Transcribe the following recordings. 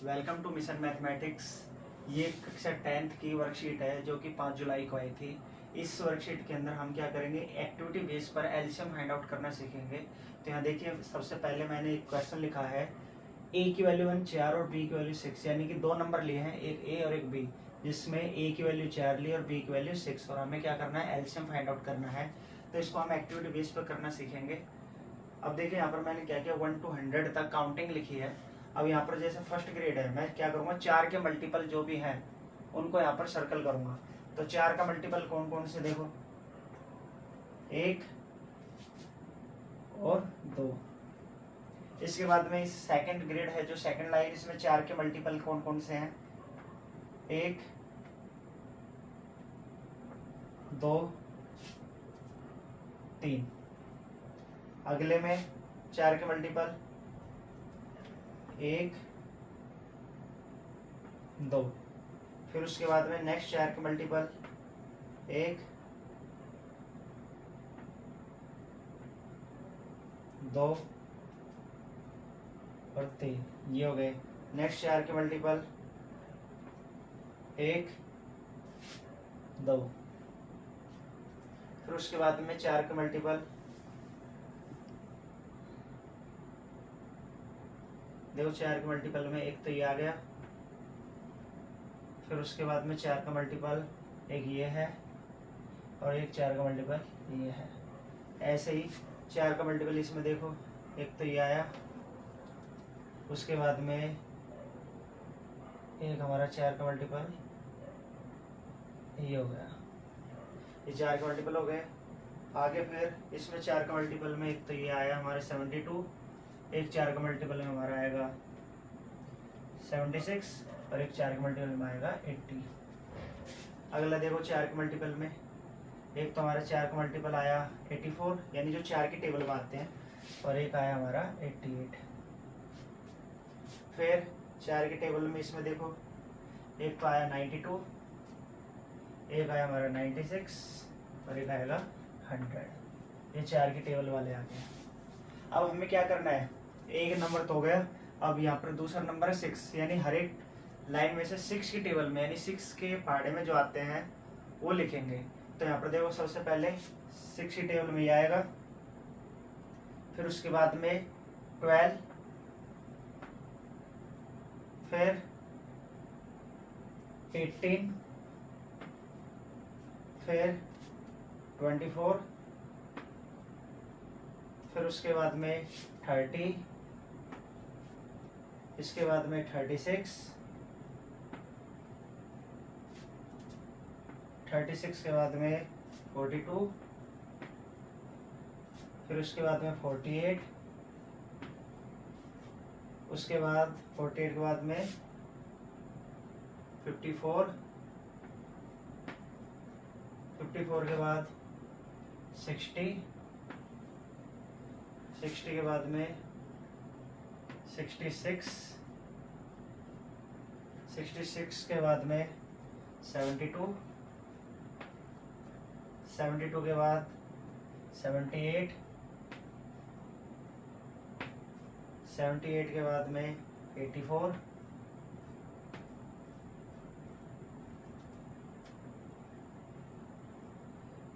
Welcome two mission mathematics. ये कक्षा 10th की वर्कशीट है जो कि 5 जुलाई को आई थी। इस वर्कशीट के अंदर हम क्या करेंगे, एक्टिविटी बेस पर एलसीएम फाइंड आउट करना सीखेंगे। तो यहाँ देखिए, सबसे पहले मैंने एक क्वेश्चन लिखा है। ए की वैल्यू 1 4 और बी की वैल्यू 6, यानी कि दो नंबर लिए हैं, एक ए और एक बी, जिसमें ए की वैल्यू 4 ली और बी की वैल्यू 6, और हमें क्या करना है, एलसीएम फाइंड आउट करना है। तो इसको हम एक्टिविटी बेस पर करना सीखेंगे। अब देखिए यहाँ पर मैंने क्या किया, 1 to 100 तक काउंटिंग लिखी है। अब यहाँ पर जैसे फर्स्ट ग्रेड है, मैं क्या करूँगा, 4 के मल्टीपल जो भी हैं उनको यहाँ पर सर्कल करूँगा। तो 4 का मल्टीपल कौन कौन से, देखो 1 और 2। इसके बाद में इस सेकंड ग्रेड है, जो सेकंड लाइन, इसमें 4 के मल्टीपल कौन कौन से हैं, 1 2 3। अगले में 4 के मल्टीपल 1 2। फिर उसके बाद में नेक्स्ट 4 के मल्टीपल 1 2 और 3, ये हो गए। नेक्स्ट 4 के मल्टीपल 1 2। फिर उसके बाद में 4 के मल्टीपल, देखो 4 के मल्टीपल में एक तो ये आ गया। फिर उसके बाद में 4 का मल्टीपल एक ये है और एक 4 का मल्टीपल ये है। ऐसे ही 4 का मल्टीपल इसमें देखो, एक तो ये आया, उसके बाद में एक हमारा 4 का मल्टीपल ये हो गया। ये 4 के मल्टीपल हो गए। आगे फिर इसमें 4 का मल्टीपल में एक तो ये आया हमारे 72, एक 4 का मल्टीपल में हमारा आएगा 76 और एक 4 के मल्टीपल में आएगा 80। अगला देखो 4 के मल्टीपल में, एक तो हमारा 4 का मल्टीपल आया 84, यानी जो 4 के टेबल में आते हैं, और एक आया हमारा 88। फिर 4 के टेबल में इसमें देखो, एक तो आया 92, एक आया हमारा 96 और एक आएगा 100। ये 4 के टेबल वाले आ गए। अब हमें क्या करना है, एक नंबर तो हो गया। अब यहाँ पर दूसरा नंबर है 6, यानी हर एक लाइन में से 6 की टेबल में, यानी 6 के पहाड़े में जो आते हैं वो लिखेंगे। तो यहाँ पर देखो, सबसे पहले 6 की टेबल में ये आएगा। फिर उसके बाद में 12, फिर 18, फिर 24, फिर उसके बाद में 30, इसके बाद में 36, 36 के बाद में 42, फिर उसके बाद में 48, उसके बाद 48 के बाद में 54, 54 के बाद 60, 60 के बाद में 66, 66 के बाद में 72, 72 के बाद 78, 78 के बाद में 84,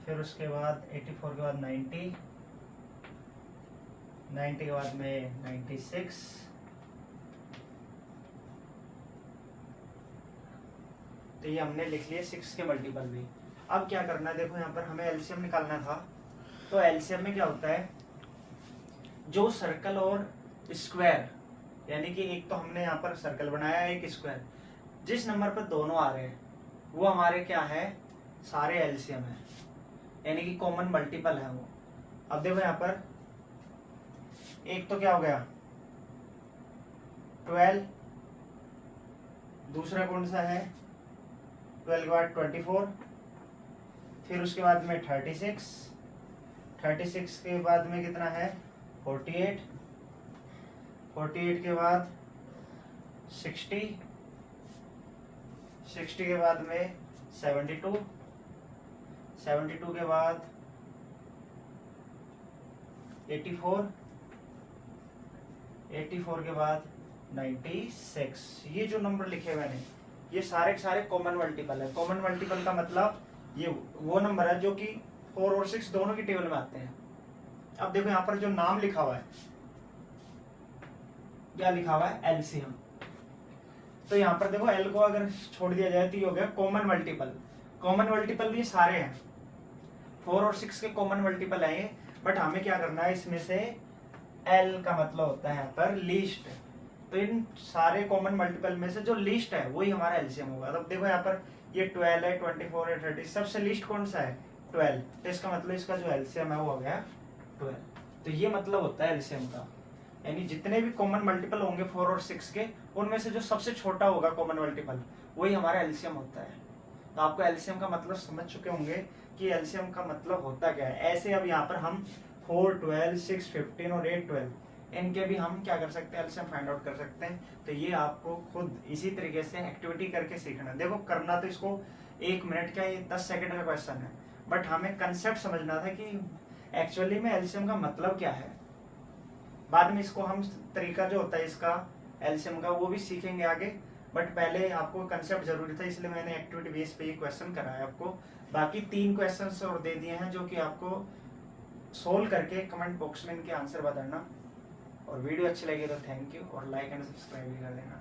फिर उसके बाद 84 के बाद 90, 90 के बाद में 96, तो ये हमने लिख लिया 6 के मल्टीपल भी। अब क्या करना है, देखो यहाँ पर हमें एलसीएम निकालना था। तो एलसीएम में क्या होता है, जो सर्कल और स्क्वायर, यानी कि एक तो हमने यहाँ पर सर्कल बनाया, एक स्क्वायर, जिस नंबर पर दोनों आ रहे हैं वो हमारे क्या है, सारे एलसीएम है, यानी कि कॉमन मल्टीपल है वो। अब देखो यहाँ पर एक तो क्या हो गया 12, दूसरा कौन सा है 12 के बाद 24, फिर उसके बाद में 36, 36 के बाद में कितना है 48, 48 के बाद 60, 60 के बाद में 72, 72 के बाद 84, 84 के बाद 96। ये जो नंबर लिखे हुए हैं ये सारे के सारे कॉमन मल्टीपल है। कॉमन मल्टीपल का मतलब ये वो नंबर है जो कि 4 और 6 दोनों की टेबल में आते हैं। अब देखो यहाँ पर जो नाम लिखा हुआ है, क्या लिखा हुआ है, एलसीएम। तो यहाँ पर देखो एल को अगर छोड़ दिया जाए तो ये हो गया कॉमन मल्टीपल। कॉमन मल्टीपल ये सारे हैं, 4 और 6 के कॉमन मल्टीपल है ये। बट हमें क्या करना है, इसमें से एल का मतलब होता है यहाँ पर लीस्ट। तो इन सारे कॉमन मल्टीपल में से जो लीस्ट है वही हमारा एलसीएम होगा। अब देखो यहाँ पर ये 12 है, 24 है, 30, सबसे लीस्ट कौन सा है, 12। तो इसका मतलब इसका जो एलसीएम है वो हो गया 12। तो ये मतलब होता है एलसीएम का, यानी जितने भी कॉमन मल्टीपल होंगे 4 और 6 के, उनमें से जो सबसे छोटा होगा कॉमन मल्टीपल वही हमारा एलसीएम होता है। तो आपको एलसीएम का मतलब समझ चुके होंगे कि एलसीएम का मतलब होता क्या है। ऐसे अब यहाँ पर हम 4, 12, 6, 15 और 8, 12 इनके भी हम क्या कर सकते हैं, एलसीएम फाइंड आउट कर सकते हैं। तो ये आपको खुद इसी तरीके से एक्टिविटी करके सीखना है। देखो करना तो इसको 1 मिनट का, ये 10 सेकंड का क्वेश्चन है, बट हमें कंसेप्ट समझना था कि एक्चुअली में एलसीएम का मतलब क्या है। बाद में इसको हम तरीका जो होता है इसका एलसीएम का वो भी सीखेंगे आगे, बट पहले आपको कंसेप्ट जरूरी था, इसलिए मैंने एक्टिविटी बेस पे ही क्वेश्चन कराया आपको। बाकी 3 क्वेश्चंस और दे दिए हैं जो कि आपको सोल्व करके कमेंट बॉक्स में इनके आंसर बताना। और वीडियो अच्छी लगी तो थैंक यू, और लाइक एंड सब्सक्राइब भी कर देना।